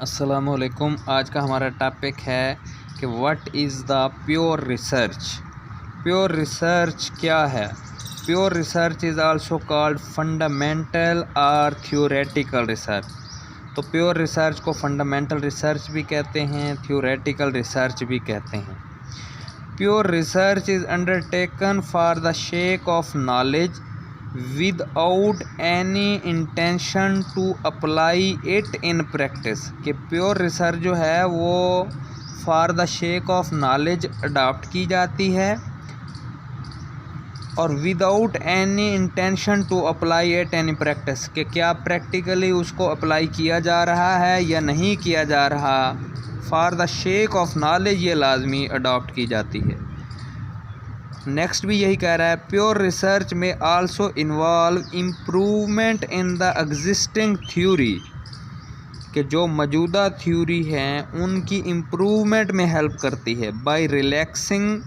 अस्सलामुअलैकुम। आज का हमारा टॉपिक है कि what is the pure research. Pure research क्या है? Pure research is also called fundamental और थ्योरेटिकल रिसर्च। तो प्योर रिसर्च को फंडामेंटल रिसर्च भी कहते हैं, थ्योरेटिकल रिसर्च भी कहते हैं। Pure research is undertaken for the sake of knowledge without any intention to apply it in practice. कि प्योर रिसर्च जो है वो for the sake of knowledge adopt की जाती है और without any intention to apply it in practice. कि क्या प्रैक्टिकली उसको अप्लाई किया जा रहा है या नहीं किया जा रहा, for the sake of knowledge ये लाजमी अडॉप्ट की जाती है। नेक्स्ट भी यही कह रहा है, प्योर रिसर्च में also involve improvement in the existing theory. कि जो मौजूदा थ्योरी हैं उनकी इम्प्रूवमेंट में हेल्प करती है by relaxing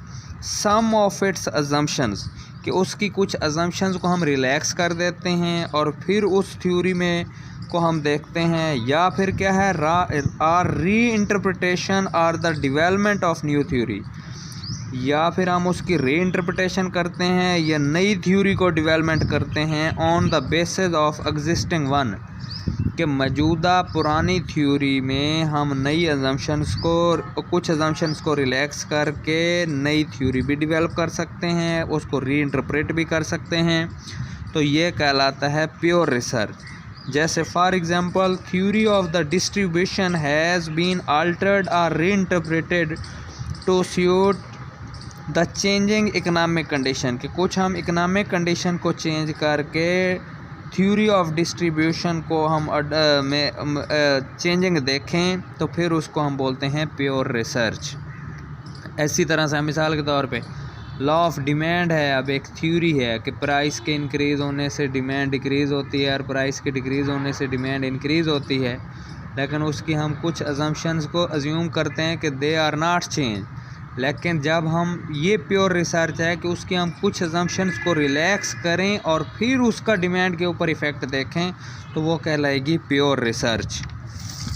some of its assumptions. कि उसकी कुछ अजम्पशंस को हम रिलैक्स कर देते हैं और फिर उस थ्योरी में को हम देखते हैं, या फिर क्या है or reinterpretation or the development of new theory. या फिर हम उसकी री इंटरप्रिटेशन करते हैं या नई थ्योरी को डेवलपमेंट करते हैं on the basis of existing one. कि मौजूदा पुरानी थ्योरी में हम नई अजम्पशंस को कुछ अजम्पशंस को रिलैक्स करके नई थ्योरी भी डेवलप कर सकते हैं, उसको री इंटरप्रेट भी कर सकते हैं। तो ये कहलाता है प्योर रिसर्च। जैसे for example, theory of the distribution has been altered और reinterpreted to suit the changing economic condition. कि कुछ हम इकनॉमिक कंडीशन को चेंज करके थ्योरी ऑफ डिस्ट्रीब्यूशन को हम चेंजिंग देखें तो फिर उसको हम बोलते हैं प्योर रिसर्च। ऐसी तरह से मिसाल के तौर पे लॉ ऑफ डिमांड है। अब एक थ्योरी है कि प्राइस के इंक्रीज़ होने से डिमांड डिक्रीज़ होती है और प्राइस के डिक्रीज़ होने से डिमांड इंक्रीज़ होती है, लेकिन उसकी हम कुछ अजम्पशंस को अज्यूम करते हैं कि दे आर नॉट चेंज। लेकिन जब हम ये प्योर रिसर्च है कि उसकी हम कुछ अजम्पशंस को रिलैक्स करें और फिर उसका डिमांड के ऊपर इफ़ेक्ट देखें, तो वो कहलाएगी प्योर रिसर्च।